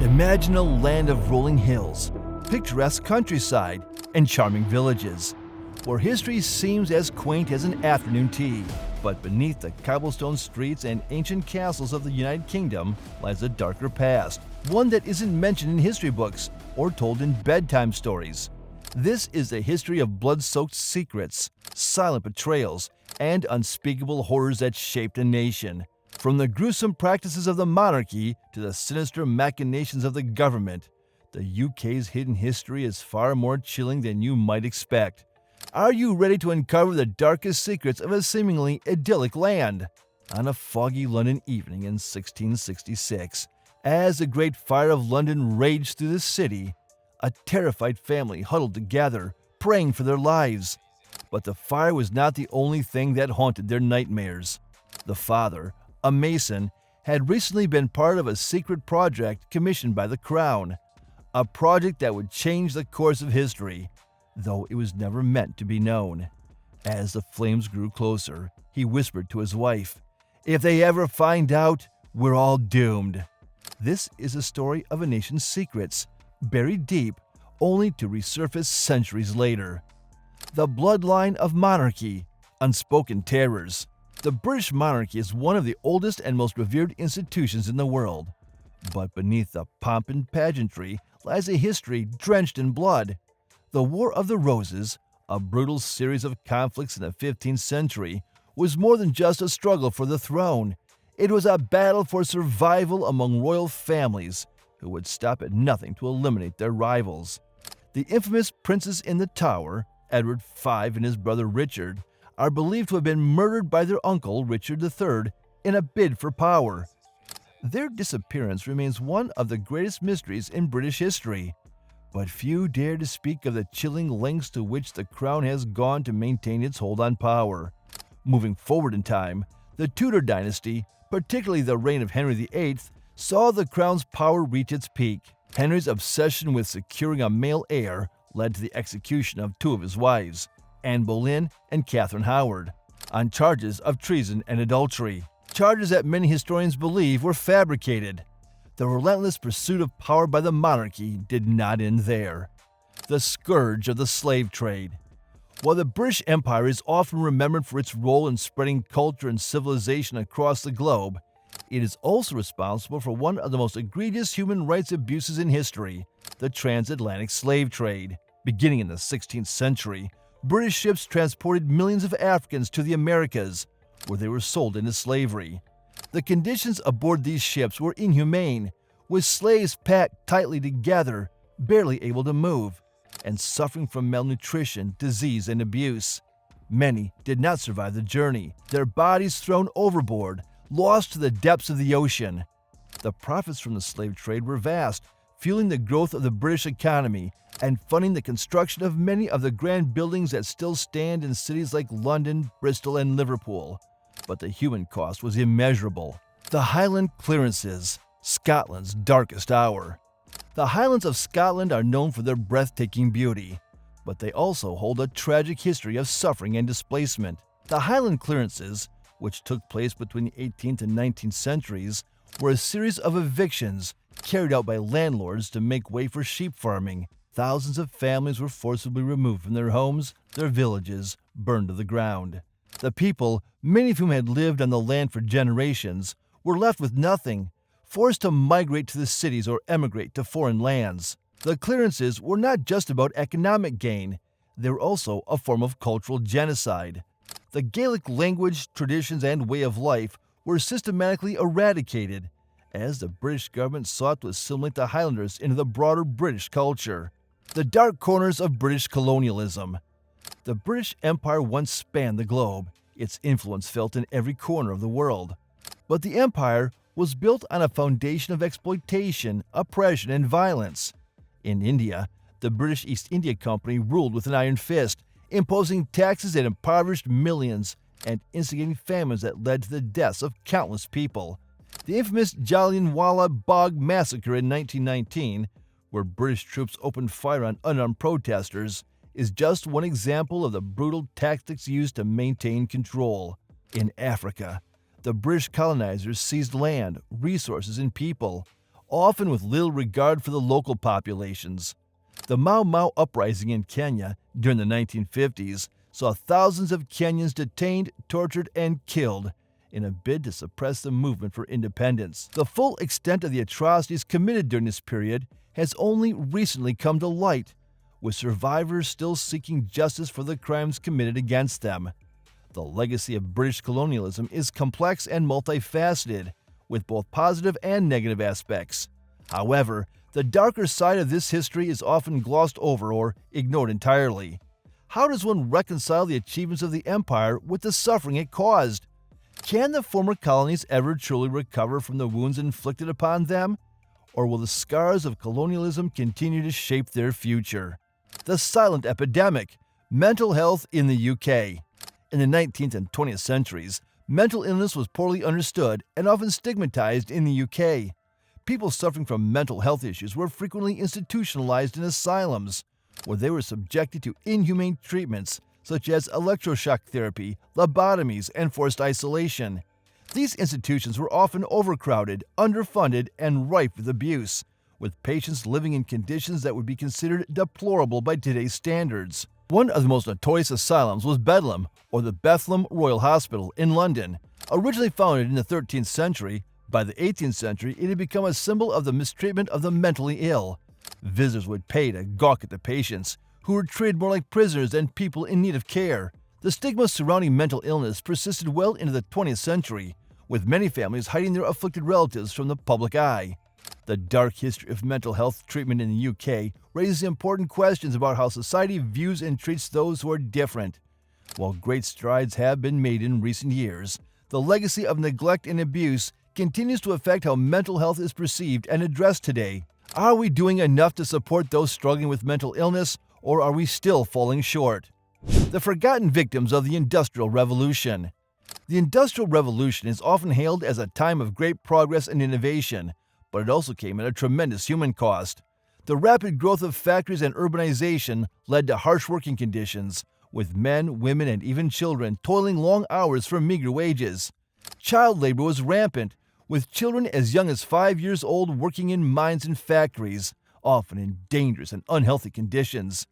Imagine a land of rolling hills, picturesque countryside, and charming villages, where history seems as quaint as an afternoon tea. But beneath the cobblestone streets and ancient castles of the United Kingdom lies a darker past, one that isn't mentioned in history books or told in bedtime stories. This is the history of blood-soaked secrets, silent betrayals, and unspeakable horrors that shaped a nation. From the gruesome practices of the monarchy to the sinister machinations of the government, the UK's hidden history is far more chilling than you might expect. Are you ready to uncover the darkest secrets of a seemingly idyllic land? On a foggy London evening in 1666, as the Great Fire of London raged through the city, a terrified family huddled together, praying for their lives. But the fire was not the only thing that haunted their nightmares. The father, a mason, had recently been part of a secret project commissioned by the Crown, a project that would change the course of history, though it was never meant to be known. As the flames grew closer, he whispered to his wife, "If they ever find out, we're all doomed." This is a story of a nation's secrets, buried deep, only to resurface centuries later. The bloodline of monarchy, unspoken terrors. The British monarchy is one of the oldest and most revered institutions in the world. But beneath the pomp and pageantry lies a history drenched in blood. The War of the Roses, a brutal series of conflicts in the 15th century, was more than just a struggle for the throne. It was a battle for survival among royal families who would stop at nothing to eliminate their rivals. The infamous princes in the Tower, Edward V and his brother Richard, are believed to have been murdered by their uncle Richard III in a bid for power. Their disappearance remains one of the greatest mysteries in British history, but few dare to speak of the chilling lengths to which the Crown has gone to maintain its hold on power. Moving forward in time, the Tudor dynasty, particularly the reign of Henry VIII, saw the Crown's power reach its peak. Henry's obsession with securing a male heir led to the execution of two of his wives, Anne Boleyn and Catherine Howard, on charges of treason and adultery, charges that many historians believe were fabricated. The relentless pursuit of power by the monarchy did not end there. The scourge of the slave trade. While the British Empire is often remembered for its role in spreading culture and civilization across the globe, it is also responsible for one of the most egregious human rights abuses in history, the transatlantic slave trade. Beginning in the 16th century, British ships transported millions of Africans to the Americas, where they were sold into slavery. The conditions aboard these ships were inhumane, with slaves packed tightly together, barely able to move, and suffering from malnutrition, disease, and abuse. Many did not survive the journey, their bodies thrown overboard, lost to the depths of the ocean. The profits from the slave trade were vast, fueling the growth of the British economy and funding the construction of many of the grand buildings that still stand in cities like London, Bristol, and Liverpool. But the human cost was immeasurable. The Highland clearances, Scotland's darkest hour. The Highlands of Scotland are known for their breathtaking beauty, but they also hold a tragic history of suffering and displacement. The Highland clearances, which took place between the 18th and 19th centuries, were a series of evictions carried out by landlords to make way for sheep farming. Thousands of families were forcibly removed from their homes, their villages burned to the ground. The people, many of whom had lived on the land for generations, were left with nothing, forced to migrate to the cities or emigrate to foreign lands. The clearances were not just about economic gain, they were also a form of cultural genocide. The Gaelic language, traditions, and way of life were systematically eradicated, as the British government sought to assimilate the Highlanders into the broader British culture. The dark corners of British colonialism. The British Empire once spanned the globe, its influence felt in every corner of the world. But the empire was built on a foundation of exploitation, oppression, and violence. In India, the British East India Company ruled with an iron fist, imposing taxes that impoverished millions and instigating famines that led to the deaths of countless people. The infamous Jallianwala Bagh massacre in 1919, where British troops opened fire on unarmed protesters, is just one example of the brutal tactics used to maintain control. In Africa, the British colonizers seized land, resources, and people, often with little regard for the local populations. The Mau Mau uprising in Kenya during the 1950s saw thousands of Kenyans detained, tortured, and killed in a bid to suppress the movement for independence. The full extent of the atrocities committed during this period has only recently come to light, with survivors still seeking justice for the crimes committed against them. The legacy of British colonialism is complex and multifaceted, with both positive and negative aspects. However, the darker side of this history is often glossed over or ignored entirely. How does one reconcile the achievements of the empire with the suffering it caused? Can the former colonies ever truly recover from the wounds inflicted upon them? Or will the scars of colonialism continue to shape their future? The silent epidemic, mental health in the UK. In the 19th and 20th centuries, mental illness was poorly understood and often stigmatized in the UK. People suffering from mental health issues were frequently institutionalized in asylums, where they were subjected to inhumane treatments such as electroshock therapy, lobotomies, and forced isolation. These institutions were often overcrowded, underfunded, and rife with abuse, with patients living in conditions that would be considered deplorable by today's standards. One of the most notorious asylums was Bedlam, or the Bethlehem Royal Hospital in London. Originally founded in the 13th century, by the 18th century it had become a symbol of the mistreatment of the mentally ill. Visitors would pay to gawk at the patients, who were treated more like prisoners than people in need of care. The stigma surrounding mental illness persisted well into the 20th century, with many families hiding their afflicted relatives from the public eye. The dark history of mental health treatment in the UK raises important questions about how society views and treats those who are different. While great strides have been made in recent years, the legacy of neglect and abuse continues to affect how mental health is perceived and addressed today. Are we doing enough to support those struggling with mental illness, or are we still falling short? The forgotten victims of the Industrial Revolution. The Industrial Revolution is often hailed as a time of great progress and innovation, but it also came at a tremendous human cost. The rapid growth of factories and urbanization led to harsh working conditions, with men, women, and even children toiling long hours for meager wages. Child labor was rampant, with children as young as 5 years old working in mines and factories, often in dangerous and unhealthy conditions.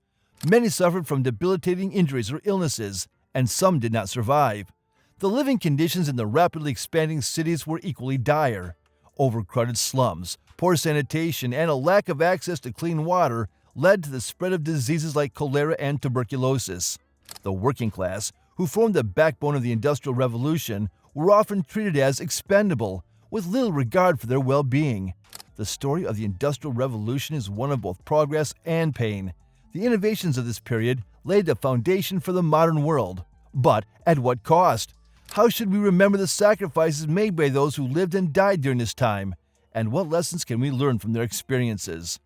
Many suffered from debilitating injuries or illnesses, and some did not survive. The living conditions in the rapidly expanding cities were equally dire. Overcrowded slums, poor sanitation, and a lack of access to clean water led to the spread of diseases like cholera and tuberculosis. The working class, who formed the backbone of the Industrial Revolution, were often treated as expendable, with little regard for their well-being. The story of the Industrial Revolution is one of both progress and pain. The innovations of this period laid the foundation for the modern world. But at what cost? How should we remember the sacrifices made by those who lived and died during this time? And what lessons can we learn from their experiences?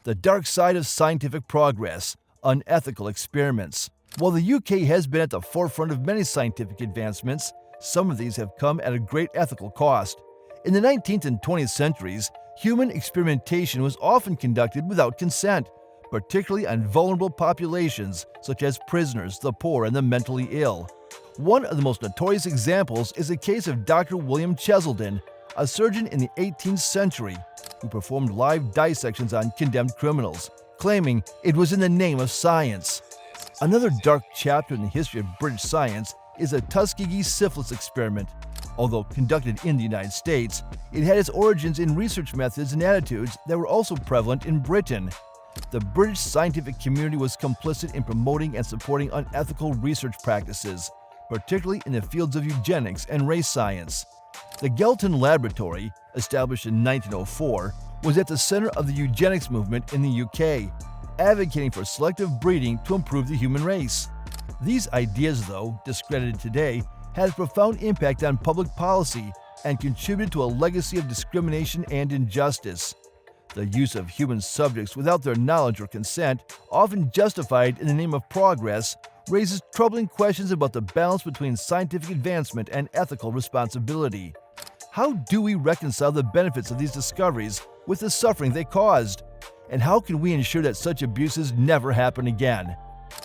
The dark side of scientific progress, unethical experiments. While the UK has been at the forefront of many scientific advancements, some of these have come at a great ethical cost. In the 19th and 20th centuries, human experimentation was often conducted without consent, particularly on vulnerable populations such as prisoners, the poor, and the mentally ill. One of the most notorious examples is the case of Dr. William Cheselden, a surgeon in the 18th century who performed live dissections on condemned criminals, claiming it was in the name of science. Another dark chapter in the history of British science is the Tuskegee syphilis experiment. Although conducted in the United States, it had its origins in research methods and attitudes that were also prevalent in Britain. The British scientific community was complicit in promoting and supporting unethical research practices, particularly in the fields of eugenics and race science. The Galton Laboratory, established in 1904, was at the center of the eugenics movement in the UK, advocating for selective breeding to improve the human race. These ideas, though discredited today, had a profound impact on public policy and contributed to a legacy of discrimination and injustice. The use of human subjects without their knowledge or consent, often justified in the name of progress, raises troubling questions about the balance between scientific advancement and ethical responsibility. How do we reconcile the benefits of these discoveries with the suffering they caused? And how can we ensure that such abuses never happen again?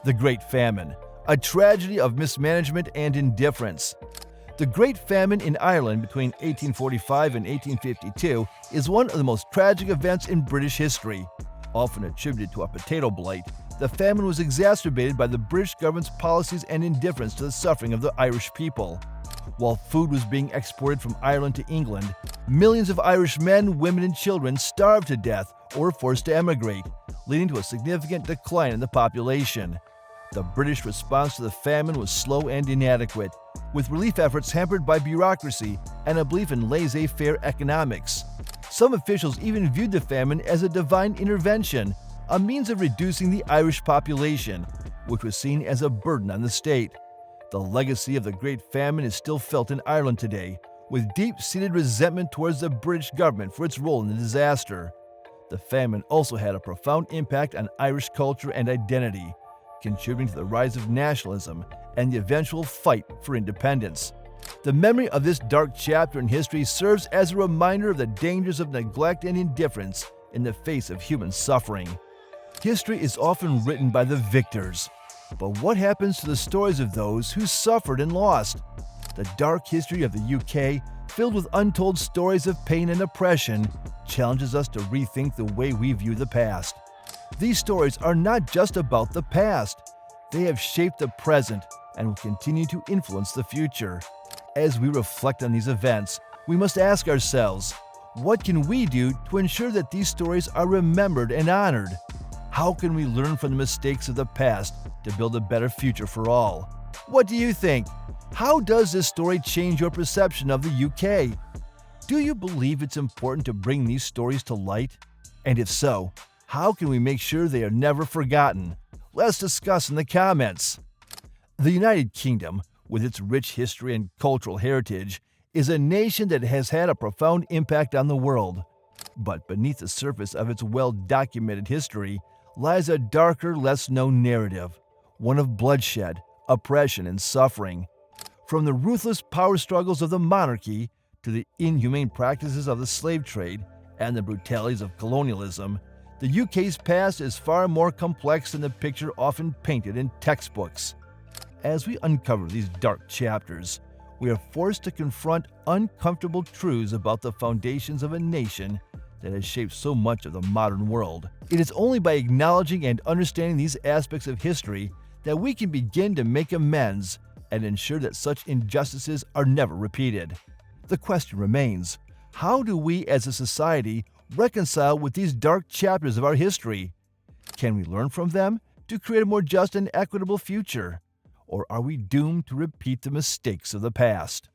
The Great Famine, a tragedy of mismanagement and indifference. The Great Famine in Ireland between 1845 and 1852 is one of the most tragic events in British history. Often attributed to a potato blight, the famine was exacerbated by the British government's policies and indifference to the suffering of the Irish people. While food was being exported from Ireland to England, millions of Irish men, women, and children starved to death or were forced to emigrate, leading to a significant decline in the population. The British response to the famine was slow and inadequate, with relief efforts hampered by bureaucracy and a belief in laissez-faire economics. Some officials even viewed the famine as a divine intervention, a means of reducing the Irish population, which was seen as a burden on the state. The legacy of the Great Famine is still felt in Ireland today, with deep-seated resentment towards the British government for its role in the disaster. The famine also had a profound impact on Irish culture and identity, contributing to the rise of nationalism and the eventual fight for independence. The memory of this dark chapter in history serves as a reminder of the dangers of neglect and indifference in the face of human suffering. History is often written by the victors, but what happens to the stories of those who suffered and lost? The dark history of the UK, filled with untold stories of pain and oppression, challenges us to rethink the way we view the past. These stories are not just about the past. They have shaped the present and will continue to influence the future. As we reflect on these events, we must ask ourselves, what can we do to ensure that these stories are remembered and honored? How can we learn from the mistakes of the past to build a better future for all? What do you think? How does this story change your perception of the UK? Do you believe it's important to bring these stories to light? And if so, how can we make sure they are never forgotten? Let's discuss in the comments. The United Kingdom, with its rich history and cultural heritage, is a nation that has had a profound impact on the world. But beneath the surface of its well-documented history lies a darker, less-known narrative, one of bloodshed, oppression, and suffering. From the ruthless power struggles of the monarchy to the inhumane practices of the slave trade and the brutalities of colonialism, the UK's past is far more complex than the picture often painted in textbooks. As we uncover these dark chapters, we are forced to confront uncomfortable truths about the foundations of a nation that has shaped so much of the modern world. It is only by acknowledging and understanding these aspects of history that we can begin to make amends and ensure that such injustices are never repeated. The question remains, how do we as a society reconcile with these dark chapters of our history? Can we learn from them to create a more just and equitable future? Or are we doomed to repeat the mistakes of the past?